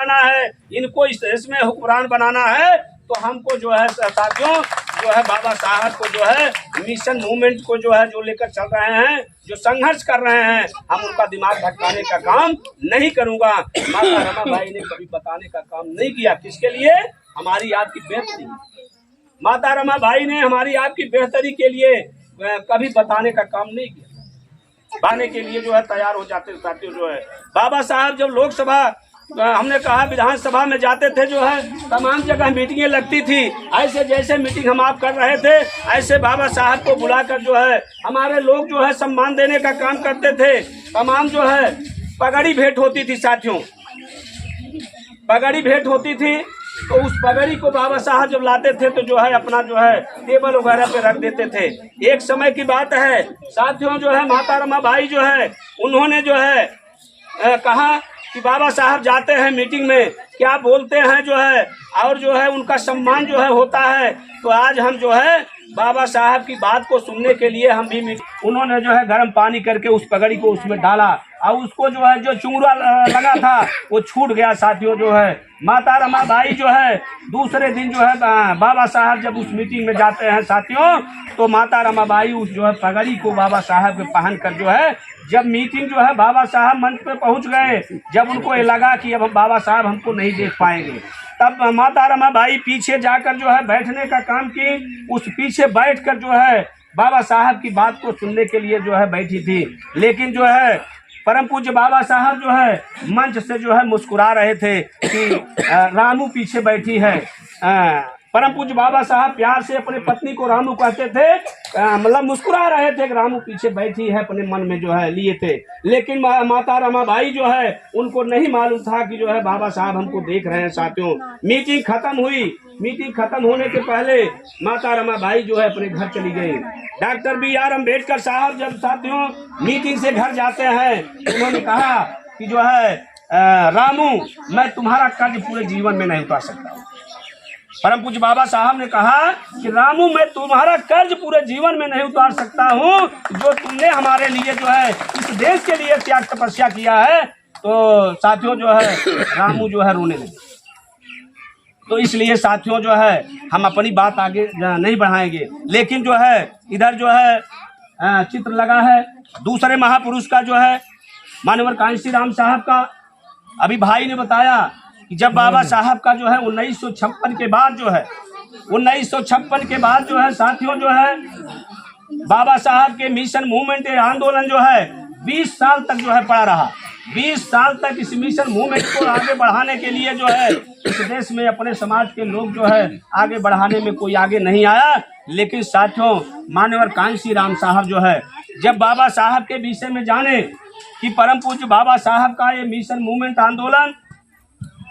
बनाना है, इनको इस देश में हुक्मरान बनाना है, तो हमको जो है साथियों जो है बाबा साहब को जो है मिशन मूवमेंट को जो है जो लेकर चल रहे हैं, जो संघर्ष कर रहे हैं, हम उनका दिमाग भटकाने का काम नहीं करूंगा। माता रमाबाई ने कभी बताने का काम नहीं किया, किसके लिए? हमारी आपकी बेहतरी। माता रमाबाई ने हमारी आपकी बेहतरी के लिए कभी बताने का काम नहीं किया, बाने के लिए जो है तैयार हो जाते साथियों। जो है बाबा साहब जब लोकसभा हमने कहा विधानसभा में जाते थे, जो है तमाम जगह मीटिंगें लगती थी, ऐसे जैसे मीटिंग हम आप कर रहे थे ऐसे बाबा साहब को बुलाकर जो है हमारे लोग जो है सम्मान देने का काम करते थे। तमाम जो है पगड़ी भेंट होती थी साथियों, पगड़ी भेंट होती थी, तो उस पगड़ी को बाबा साहब जब लाते थे तो जो है अपना जो है टेबल वगैरह पे रख देते थे। एक समय की बात है साथियों, जो है माता रमाबाई जो है उन्होंने जो है कहा कि बाबा साहब जाते हैं मीटिंग में, क्या बोलते हैं जो है, और जो है उनका सम्मान जो है होता है। तो आज हम जो है बाबा साहब की बात को सुनने के लिए हम भी उन्होंने जो है गर्म पानी करके उस पगड़ी को उसमें डाला, और उसको जो है जो चुंगरा लगा था वो छूट गया साथियों। जो है माता रमाबाई जो है दूसरे दिन जो है बाबा साहब जब उस मीटिंग में जाते हैं साथियों, तो माता रमाबाई उस जो है पगड़ी को बाबा साहब के पहन कर जो है जब मीटिंग जो है बाबा साहब मंच पे पहुंच गए, जब उनको ये लगा कि अब बाबा साहब हमको नहीं देख पाएंगे, तब माता रमाबाई पीछे जाकर जो है बैठने का काम की। उस पीछे बैठकर जो है बाबा साहब की बात को सुनने के लिए जो है बैठी थी। लेकिन जो है परम पूज्य बाबा साहब जो है मंच से जो है मुस्कुरा रहे थे कि रामू पीछे बैठी है। परम पूज्य बाबा साहब प्यार से अपने पत्नी को रामू कहते थे, मतलब मुस्कुरा रहे थे कि रामू पीछे बैठी है, अपने मन में जो है लिए थे। लेकिन माता रमाबाई जो है उनको नहीं मालूम था कि जो है बाबा साहब हमको देख रहे हैं साथियों। मीटिंग खत्म हुई, मीटिंग खत्म होने के पहले माता रमाबाई जो है अपने घर चली गई। Doctor B.R. अम्बेडकर साहब जब साथियों मीटिंग से घर जाते हैं, उन्होंने कहा कि जो है रामू, मैं तुम्हारा कर्ज पूरे जीवन में नहीं उतार सकता। परम पूज्य बाबा साहब ने कहा कि रामू, मैं तुम्हारा कर्ज पूरे जीवन में नहीं उतार सकता हूँ, जो तुमने हमारे लिए जो है इस देश के लिए त्याग तपस्या किया है। तो साथियों जो है रामू जो है रोने लगे। तो इसलिए साथियों जो है हम अपनी बात आगे नहीं बढ़ाएंगे, लेकिन जो है इधर जो है चित्र लगा है दूसरे महापुरुष का, जो है मानवर कांशी राम साहब का। अभी भाई ने बताया कि जब बाबा साहब का जो है 1956 के बाद जो है 1956 के बाद जो है साथियों जो है बाबा साहब के मिशन मूवमेंट आंदोलन जो है 20 साल तक जो है पड़ा रहा। 20 साल तक इस मिशन मूवमेंट को आगे बढ़ाने के लिए जो है इस देश में अपने समाज के लोग जो है आगे बढ़ाने में कोई आगे नहीं आया। लेकिन साथियों मान्यवर कांशी राम साहब जो है जब बाबा साहब के विषय में जाने कि परम पूज्य बाबा साहब का ये मिशन मूवमेंट आंदोलन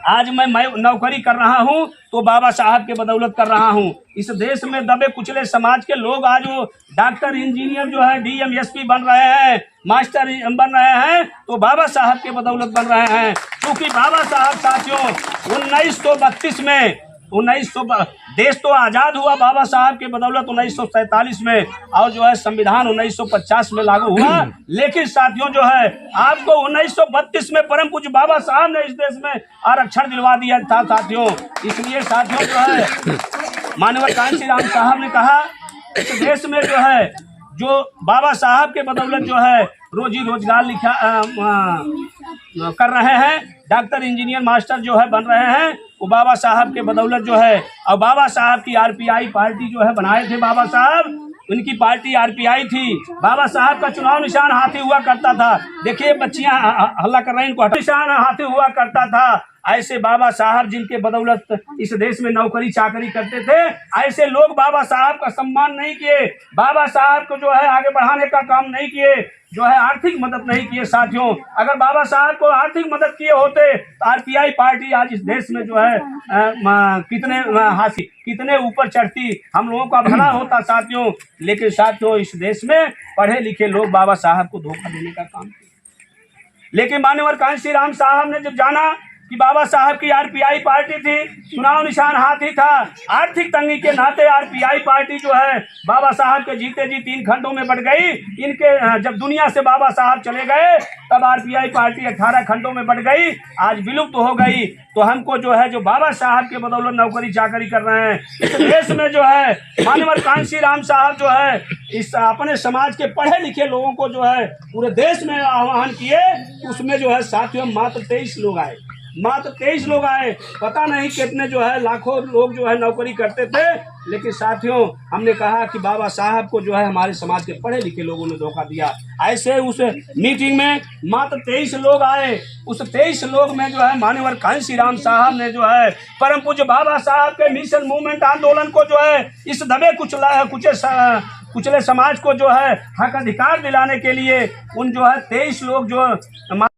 आज मैं नौकरी कर रहा हूं तो बाबा साहब के बदौलत कर रहा हूं। इस देश में दबे कुचले समाज के लोग आज वो डॉक्टर, इंजीनियर जो है DM SP बन रहे हैं, मास्टर बन रहे हैं, तो बाबा साहब के बदौलत बन रहे हैं। क्योंकि बाबा साहब साथियों 1932 में देश तो आज़ाद हुआ बाबा साहब के बदौलत 1947 में, और जो है संविधान 1950 में लागू हुआ। लेकिन साथियों जो है आपको 1932 में परम पूज्य बाबा साहब ने इस देश में आरक्षण दिलवा दिया था साथियों। इसलिए साथियों जो है मानवर कांशी राम साहब ने कहा इस देश में जो है जो बाबा साहब के बदौलत जो है रोजी रोजगार कर रहे हैं, डॉक्टर, इंजीनियर, मास्टर जो है बन रहे हैं, वो बाबा साहब के बदौलत जो है। और बाबा साहब की RPI पार्टी जो है बनाए थे बाबा साहब, उनकी पार्टी RPI थी। बाबा साहब का चुनाव निशान हाथी हुआ करता था। देखिए बच्चियां हल्ला कर रही हैं, इनको निशान हाथी हुआ करता था। ऐसे बाबा साहब जिनके बदौलत इस देश में नौकरी चाकरी करते थे, ऐसे लोग बाबा साहब का सम्मान नहीं किए, बाबा साहब को जो है आगे बढ़ाने का काम नहीं किए, जो है आर्थिक मदद नहीं किए साथियों। अगर बाबा साहब को आर्थिक मदद किए होते तो RPI पार्टी आज इस देश में जो है कितने ऊपर चढ़ती, हम लोगों का भला होता साथियों। लेकिन साथियों इस देश में पढ़े लिखे लोग बाबा साहब को धोखा देने का काम किया। लेकिन मान्यवर कांशी राम साहब ने जब जाना कि बाबा साहब की आरपीआई पार्टी थी, चुनाव निशान हाथ ही था। आर्थिक तंगी के नाते आरपीआई पार्टी जो है बाबा साहब के जीते जी 3 खंडों में बढ़ गई। इनके जब दुनिया से बाबा साहब चले गए तब आरपीआई पार्टी 18 खंडों में बढ़ गई, आज विलुप्त हो गई। तो हमको जो है जो बाबा साहब के बदौलत नौकरी चाकरी कर रहे हैं इस देश में जो है मानवर कांशी राम साहब जो है इस अपने समाज के पढ़े लिखे लोगों को जो है पूरे देश में आह्वान किए। उसमें जो है साथियों मात्र 23 लोग आए, मात्र 23 लोग आए। पता नहीं कितने जो है लाखों लोग जो है नौकरी करते थे, लेकिन साथियों हमने कहा कि बाबा साहब को जो है हमारे समाज के पढ़े लिखे लोगों ने धोखा दिया। ऐसे उस मीटिंग में मात्र 23 लोग आए। उस 23 लोग में जो है मान्यवर कांशी राम साहब ने जो है परम पूज्य बाबा साहब के मिशन मूवमेंट आंदोलन को जो है इस दबे कुचले समाज को जो है हक अधिकार दिलाने के लिए उन जो है 23 लोग जो